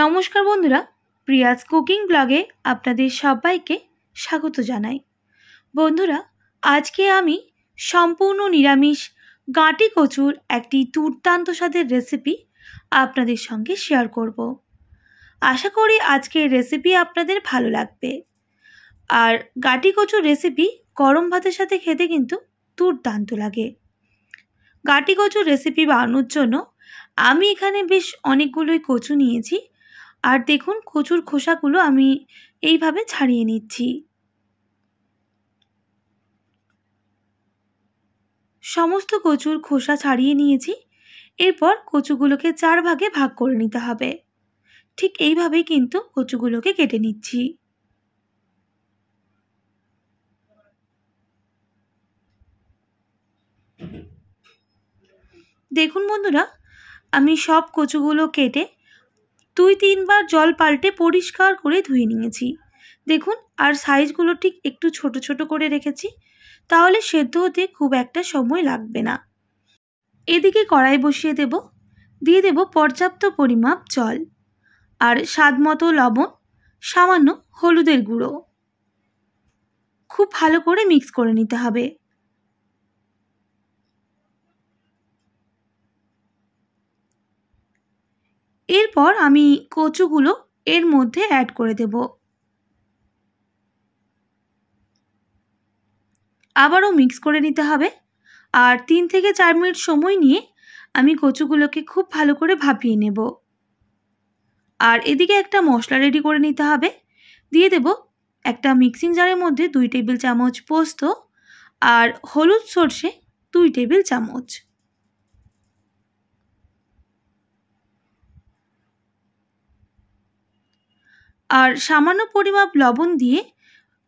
নমস্কার বন্ধুরা, প্রিয়াজ কুকিং ব্লগে আপনাদের সবাইকে স্বাগত জানাই। বন্ধুরা, আজকে আমি সম্পূর্ণ নিরামিষ গাঁটি কচুর একটি দুর্দান্ত স্বাদের রেসিপি আপনাদের সঙ্গে শেয়ার করব। আশা করি আজকের রেসিপি আপনাদের ভালো লাগবে। আর গাঁটি কচুর রেসিপি গরম ভাতের সাথে খেতে কিন্তু দুর্দান্ত লাগে। গাঁটি কচুর রেসিপি বানানোর জন্য আমি এখানে বেশ অনেকগুলোই কচু নিয়েছি। আর দেখুন, কচুর খোসাগুলো আমি এইভাবে ছাড়িয়ে নিচ্ছি। সমস্ত কচুর খোসা ছাড়িয়ে নিয়েছি। এরপর কচুগুলোকে 4 ভাগে ভাগ করে নিতে হবে। ঠিক এইভাবেই কিন্তু কচুগুলোকে কেটে নিচ্ছি। দেখুন বন্ধুরা, আমি সব কচুগুলো কেটে 2-3 বার জল পাল্টে পরিষ্কার করে ধুয়ে নিয়েছি। দেখুন, আর সাইজগুলো ঠিক একটু ছোট ছোট করে রেখেছি, তাহলে সেদ্ধ হতে খুব একটা সময় লাগবে না। এদিকে কড়াই বসিয়ে দিয়ে দেব পর্যাপ্ত পরিমাপ জল আর স্বাদমতো লবণ, সামান্য হলুদের গুঁড়ো। খুব ভালো করে মিক্স করে নিতে হবে। এরপর আমি কচুগুলো এর মধ্যে অ্যাড করে দেব। আবারও মিক্স করে নিতে হবে। আর 3 থেকে 4 মিনিট সময় নিয়ে আমি কচুগুলোকে খুব ভালো করে ভাপিয়ে নেব। আর এদিকে একটা মশলা রেডি করে নিতে হবে। দিয়ে দেব একটা মিক্সিং জারের মধ্যে 2 টেবিল চামচ পোস্ত আর হলুদ সর্ষে 2 টেবিল চামচ। আর সামান্য পরিমাপ লবণ দিয়ে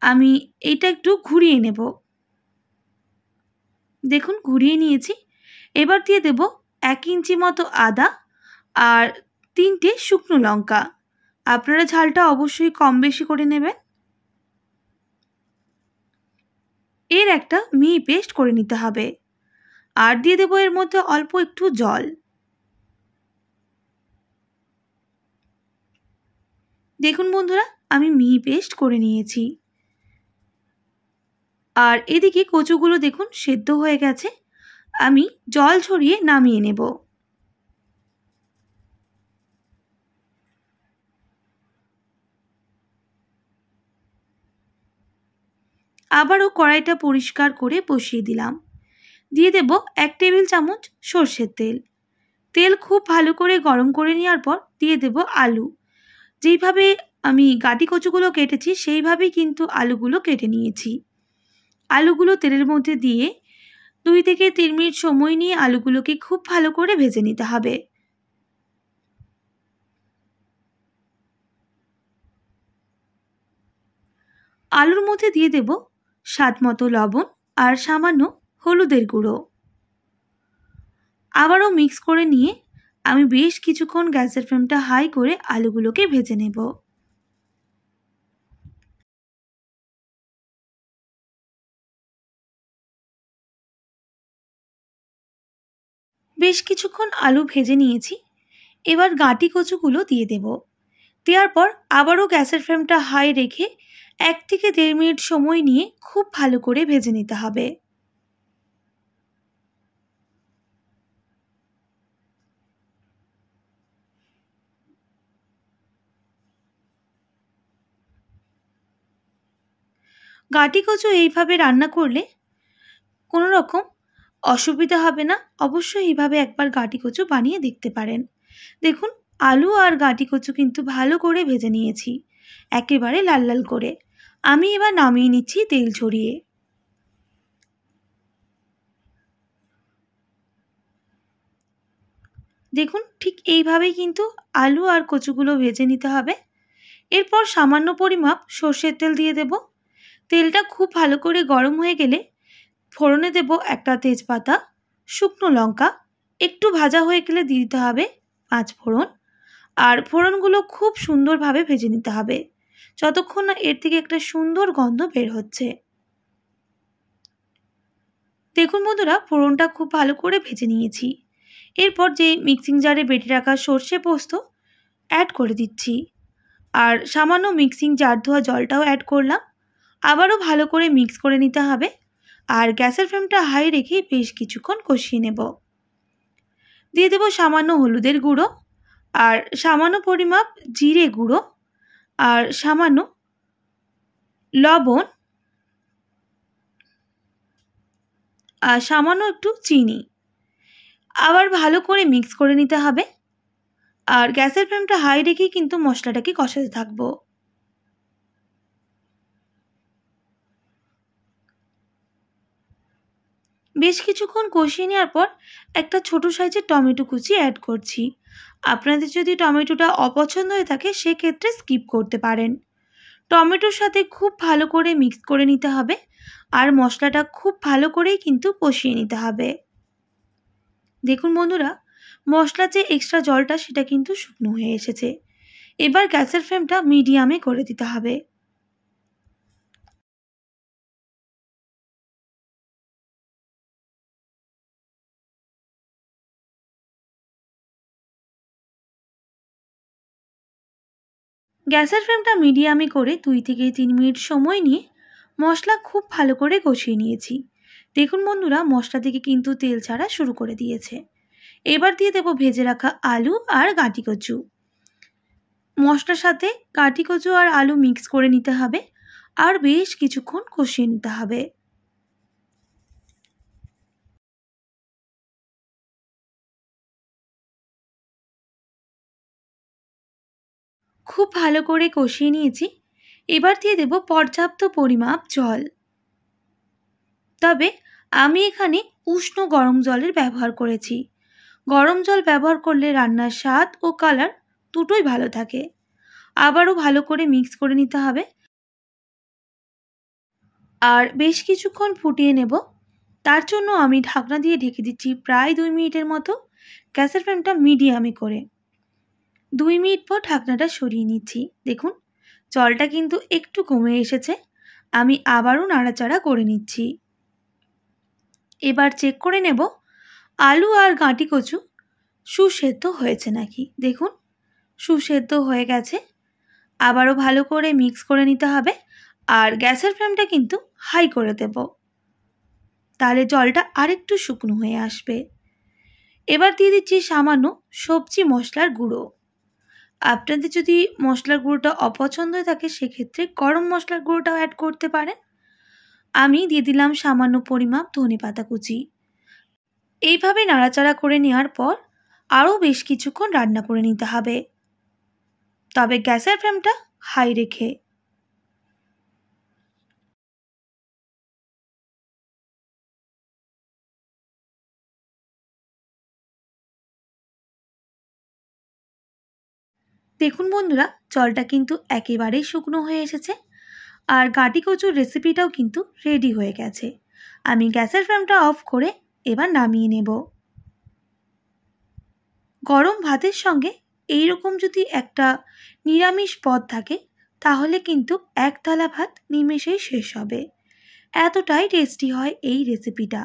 আমি এটা একটু ঘুরিয়ে নেব। দেখুন, ঘুরিয়ে নিয়েছি। এবার দিয়ে দেব 1 ইঞ্চি মতো আদা আর 3টে শুকনো লঙ্কা। আপনারা ঝালটা অবশ্যই কম বেশি করে নেবেন। এর একটা মিহি পেস্ট করে নিতে হবে। আর দিয়ে দেব এর মধ্যে অল্প একটু জল। দেখুন বন্ধুরা, আমি মিহি পেস্ট করে নিয়েছি। আর এদিকে কচুগুলো দেখুন সেদ্ধ হয়ে গেছে। আমি জল ঝরিয়ে নামিয়ে নেব। আবারও কড়াইটা পরিষ্কার করে বসিয়ে দিলাম। দিয়ে দেব 1 টেবিল চামচ সর্ষের তেল। তেল খুব ভালো করে গরম করে নেওয়ার পর দিয়ে দেব আলু। যেইভাবে আমি গাঁটি কচুগুলো কেটেছি সেইভাবেই কিন্তু আলুগুলো কেটে নিয়েছি। আলুগুলো তেলের মধ্যে দিয়ে 2 থেকে 3 মিনিট সময় নিয়ে আলুগুলোকে খুব ভালো করে ভেজে নিতে হবে। আলুর মধ্যে দিয়ে দেব স্বাদমতো লবণ আর সামান্য হলুদের গুঁড়ো। আবারও মিক্স করে নিয়ে আমি বেশ কিছুক্ষণ গ্যাসের ফ্লেমটা হাই করে আলুগুলোকে ভেজে নেব। বেশ কিছুক্ষণ আলু ভেজে নিয়েছি। এবার গাঁটি কচুগুলো দিয়ে দেব। দেওয়ার পর আবারও গ্যাসের ফ্লেমটা হাই রেখে 1 থেকে 1.5 মিনিট সময় নিয়ে খুব ভালো করে ভেজে নিতে হবে। গাঁটি কচু এইভাবে রান্না করলে কোনো রকম অসুবিধা হবে না। অবশ্যই এইভাবে একবার গাঁটি কচু বানিয়ে দেখতে পারেন। দেখুন, আলু আর গাঁটি কচু কিন্তু ভালো করে ভেজে নিয়েছি, একেবারে লাল লাল করে। আমি এবার নামিয়ে নিচ্ছি তেল ঝরিয়ে। দেখুন, ঠিক এইভাবেই কিন্তু আলু আর কচুগুলো ভেজে নিতে হবে। এরপর সামান্য পরিমাপ সর্ষের তেল দিয়ে দেব। তেলটা খুব ভালো করে গরম হয়ে গেলে ফোড়নে দেব একটা তেজপাতা, শুকনো লঙ্কা। একটু ভাজা হয়ে গেলে দিয়ে দিতে হবে 5 ফোড়ন। আর ফোড়নগুলো খুব সুন্দরভাবে ভেজে নিতে হবে, যতক্ষণ না এর থেকে একটা সুন্দর গন্ধ বের হচ্ছে। দেখুন বন্ধুরা, ফোড়নটা খুব ভালো করে ভেজে নিয়েছি। এরপর যে মিক্সিং জারে বেটে রাখা সর্ষে পোস্ত অ্যাড করে দিচ্ছি। আর সামান্য মিক্সিং জার ধোয়া জলটাও অ্যাড করলাম। আবারও ভালো করে মিক্স করে নিতে হবে। আর গ্যাসের ফ্লেমটা হাই রেখে বেশ কিছুক্ষণ কষিয়ে নেব। দিয়ে দেব সামান্য হলুদের গুঁড়ো, আর সামান্য পরিমাপ জিরে গুঁড়ো, আর সামান্য লবণ, আর সামান্য একটু চিনি। আবার ভালো করে মিক্স করে নিতে হবে। আর গ্যাসের ফ্লেমটা হাই রেখেই কিন্তু মশলাটাকে কষাতে থাকবো। বেশ কিছুক্ষণ কষিয়ে নেওয়ার পর একটা ছোট সাইজের টমেটো কুচি অ্যাড করছি। আপনাদের যদি টমেটোটা অপছন্দ হয়ে থাকে সেক্ষেত্রে স্কিপ করতে পারেন। টমেটোর সাথে খুব ভালো করে মিক্স করে নিতে হবে। আর মশলাটা খুব ভালো করেই কিন্তু কষিয়ে নিতে হবে। দেখুন বন্ধুরা, মশলার যে এক্সট্রা জলটা সেটা কিন্তু শুকনো হয়ে এসেছে। এবার গ্যাসের ফ্লেমটা মিডিয়ামে করে দিতে হবে। গ্যাসের ফ্লেমটা মিডিয়ামে করে 2 থেকে 3 মিনিট সময় নিয়ে মশলা খুব ভালো করে কষিয়ে নিয়েছি। দেখুন বন্ধুরা, মশলা থেকে কিন্তু তেল ছাড়া শুরু করে দিয়েছে। এবার দিয়ে দেবো ভেজে রাখা আলু আর গাঁটি কচু। মশলার সাথে গাঁটি কচু আর আলু মিক্স করে নিতে হবে। আর বেশ কিছুক্ষণ কষিয়ে নিতে হবে। খুব ভালো করে কষিয়ে নিয়েছি। এবার দিয়ে দেব পর্যাপ্ত পরিমাপ জল। তবে আমি এখানে উষ্ণ গরম জলের ব্যবহার করেছি। গরম জল ব্যবহার করলে রান্নার স্বাদ ও কালার দুটোই ভালো থাকে। আবারও ভালো করে মিক্স করে নিতে হবে। আর বেশ কিছুক্ষণ ফুটিয়ে নেব। তার জন্য আমি ঢাকনা দিয়ে ঢেকে দিচ্ছি প্রায় 2 মিনিটের মতো, গ্যাসের ফ্লেমটা মিডিয়ামে করে। 2 মিনিট পর ঢাকনাটা সরিয়ে নিচ্ছি। দেখুন, জলটা কিন্তু একটু কমে এসেছে। আমি আবারও নাড়াচাড়া করে নিচ্ছি। এবার চেক করে নেব আলু আর গাঁটি কচু সুসেদ্ধ হয়েছে নাকি। দেখুন, সুসেদ্ধ হয়ে গেছে। আবারও ভালো করে মিক্স করে নিতে হবে। আর গ্যাসের ফ্লেমটা কিন্তু হাই করে দেব, তাহলে জলটা আরেকটু শুকনো হয়ে আসবে। এবার দিয়ে দিচ্ছি সামান্য সবজি মশলার গুঁড়ো। আপনাদের যদি মশলার গুঁড়োটা অপছন্দ হয়ে থাকে সেক্ষেত্রে গরম মশলার গুঁড়োটাও অ্যাড করতে পারেন। আমি দিয়ে দিলাম সামান্য পরিমাপ ধনেপাতা কুচি। এইভাবে নাড়াচাড়া করে নেওয়ার পর আরও বেশ কিছুক্ষণ রান্না করে নিতে হবে, তবে গ্যাসের ফ্লেমটা হাই রেখে। দেখুন বন্ধুরা, জলটা কিন্তু একেবারেই শুকনো হয়ে এসেছে। আর গাঁটি কচুর রেসিপিটাও কিন্তু রেডি হয়ে গেছে। আমি গ্যাসের ফ্লেমটা অফ করে এবার নামিয়ে নেব। গরম ভাতের সঙ্গে এইরকম যদি একটা নিরামিষ পদ থাকে তাহলে কিন্তু এক থালা ভাত নিমেষেই শেষ হবে। এতটাই টেস্টি হয় এই রেসিপিটা।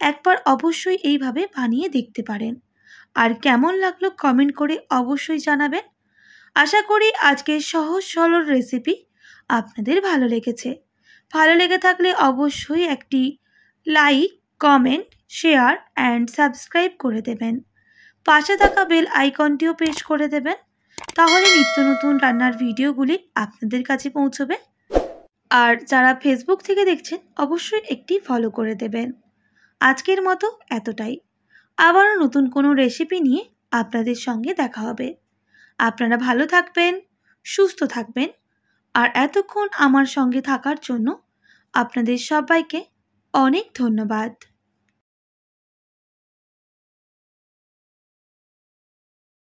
একবার অবশ্যই এইভাবে বানিয়ে দেখতে পারেন। আর কেমন লাগলো কমেন্ট করে অবশ্যই জানাবেন। আশা করি আজকের সহজ সরল রেসিপি আপনাদের ভালো লেগেছে। ভালো লেগে থাকলে অবশ্যই একটি like, comment, share and subscribe করে দেবেন। পাশে থাকা বেল আইকনটিও প্রেস করে দেবেন, তাহলে নিত্য নতুন রান্নার ভিডিওগুলি আপনাদের কাছে পৌঁছবে। আর যারা ফেসবুক থেকে দেখছেন অবশ্যই একটি ফলো করে দেবেন। আজকের মতো এতটাই। আবারও নতুন কোনো রেসিপি নিয়ে আপনাদের সঙ্গে দেখা হবে। আপনারা ভালো থাকবেন, সুস্থ থাকবেন। আর এতক্ষণ আমার সঙ্গে থাকার জন্য আপনাদের সবাইকে অনেক ধন্যবাদ।